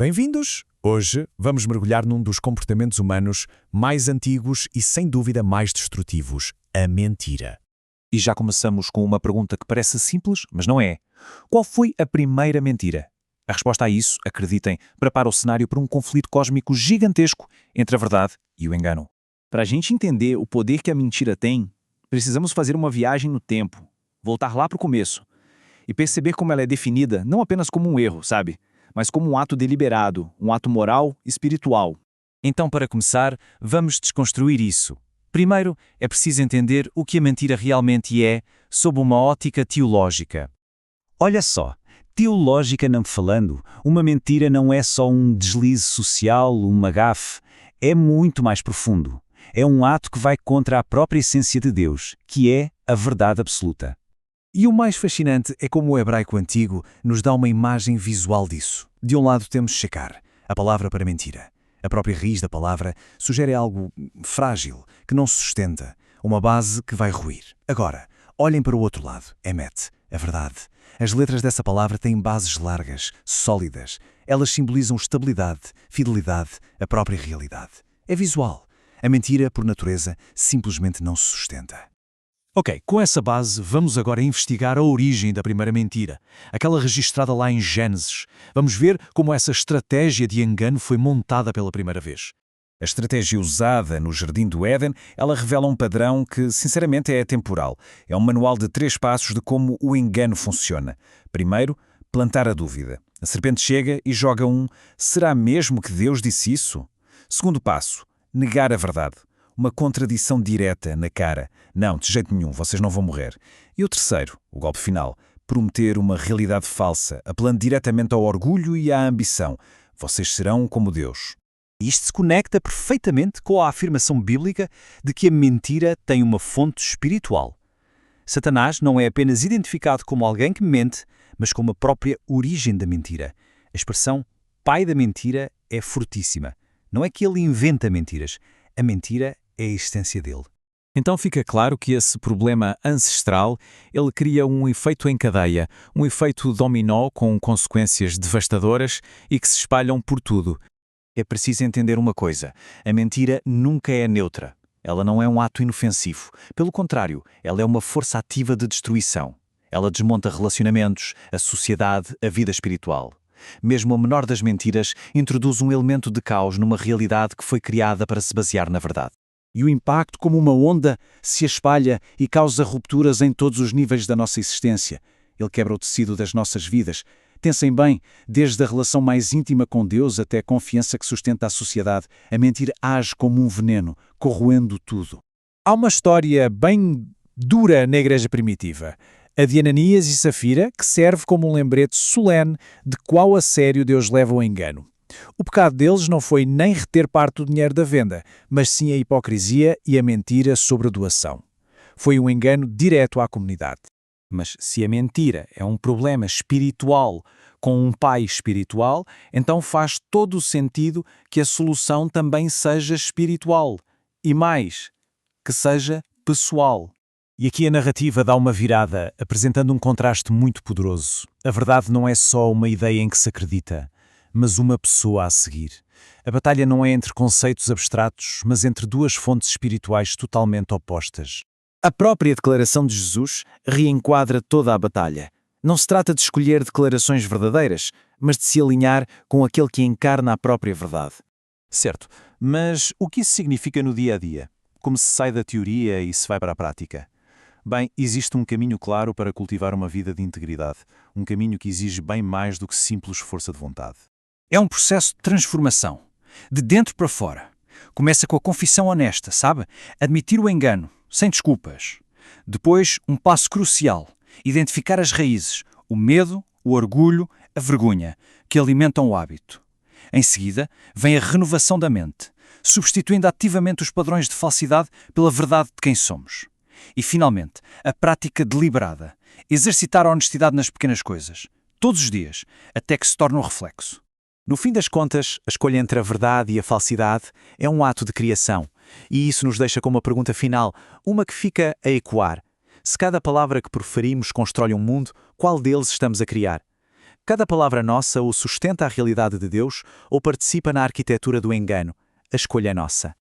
Bem-vindos! Hoje vamos mergulhar num dos comportamentos humanos mais antigos e, sem dúvida, mais destrutivos: a mentira. E já começamos com uma pergunta que parece simples, mas não é. Qual foi a primeira mentira? A resposta a isso, acreditem, prepara o cenário para um conflito cósmico gigantesco entre a verdade e o engano. Para a gente entender o poder que a mentira tem, precisamos fazer uma viagem no tempo, voltar lá para o começo e perceber como ela é definida não apenas como um erro, sabe? Mas como um ato deliberado, um ato moral e espiritual. Então, para começar, vamos desconstruir isso. Primeiro, é preciso entender o que a mentira realmente é, sob uma ótica teológica. Olha só, teologicamente falando, uma mentira não é só um deslize social, uma gafe, é muito mais profundo. É um ato que vai contra a própria essência de Deus, que é a verdade absoluta. E o mais fascinante é como o hebraico antigo nos dá uma imagem visual disso. De um lado temos shecar, a palavra para mentira. A própria raiz da palavra sugere algo frágil, que não se sustenta, uma base que vai ruir. Agora, olhem para o outro lado, emet, a verdade. As letras dessa palavra têm bases largas, sólidas. Elas simbolizam estabilidade, fidelidade, a própria realidade. É visual. A mentira, por natureza, simplesmente não se sustenta. Ok, com essa base, vamos agora investigar a origem da primeira mentira, aquela registrada lá em Gênesis. Vamos ver como essa estratégia de engano foi montada pela primeira vez. A estratégia usada no Jardim do Éden, ela revela um padrão que, sinceramente, é atemporal. É um manual de 3 passos de como o engano funciona. Primeiro, plantar a dúvida. A serpente chega e joga será mesmo que Deus disse isso? Segundo passo, negar a verdade. Uma contradição direta na cara. Não, de jeito nenhum, vocês não vão morrer. E o terceiro, o golpe final, prometer uma realidade falsa, apelando diretamente ao orgulho e à ambição. Vocês serão como Deus. Isto se conecta perfeitamente com a afirmação bíblica de que a mentira tem uma fonte espiritual. Satanás não é apenas identificado como alguém que mente, mas como a própria origem da mentira. A expressão pai da mentira é fortíssima. Não é que ele inventa mentiras. A mentira é a existência dele. Então fica claro que esse problema ancestral, ele cria um efeito em cadeia, um efeito dominó com consequências devastadoras e que se espalham por tudo. É preciso entender uma coisa: a mentira nunca é neutra. Ela não é um ato inofensivo. Pelo contrário, ela é uma força ativa de destruição. Ela desmonta relacionamentos, a sociedade, a vida espiritual. Mesmo a menor das mentiras introduz um elemento de caos numa realidade que foi criada para se basear na verdade. E o impacto, como uma onda, se espalha e causa rupturas em todos os níveis da nossa existência. Ele quebra o tecido das nossas vidas. Pensem bem, desde a relação mais íntima com Deus até a confiança que sustenta a sociedade, a mentira age como um veneno, corroendo tudo. Há uma história bem dura na Igreja Primitiva. A de Ananias e Safira, que serve como um lembrete solene de qual a sério Deus leva o engano. O pecado deles não foi nem reter parte do dinheiro da venda, mas sim a hipocrisia e a mentira sobre a doação. Foi um engano direto à comunidade. Mas se a mentira é um problema espiritual com um pai espiritual, então faz todo o sentido que a solução também seja espiritual. E mais, que seja pessoal. E aqui a narrativa dá uma virada, apresentando um contraste muito poderoso. A verdade não é só uma ideia em que se acredita, mas uma pessoa a seguir. A batalha não é entre conceitos abstratos, mas entre duas fontes espirituais totalmente opostas. A própria declaração de Jesus reenquadra toda a batalha. Não se trata de escolher declarações verdadeiras, mas de se alinhar com aquele que encarna a própria verdade. Certo, mas o que isso significa no dia a dia? Como se sai da teoria e se vai para a prática? Bem, existe um caminho claro para cultivar uma vida de integridade, um caminho que exige bem mais do que simples força de vontade. É um processo de transformação, de dentro para fora. Começa com a confissão honesta, sabe? Admitir o engano, sem desculpas. Depois, um passo crucial, identificar as raízes, o medo, o orgulho, a vergonha, que alimentam o hábito. Em seguida, vem a renovação da mente, substituindo ativamente os padrões de falsidade pela verdade de quem somos. E, finalmente, a prática deliberada, exercitar a honestidade nas pequenas coisas, todos os dias, até que se torne um reflexo. No fim das contas, a escolha entre a verdade e a falsidade é um ato de criação. E isso nos deixa com uma pergunta final, uma que fica a ecoar. Se cada palavra que proferimos constrói um mundo, qual deles estamos a criar? Cada palavra nossa ou sustenta a realidade de Deus ou participa na arquitetura do engano. A escolha é nossa.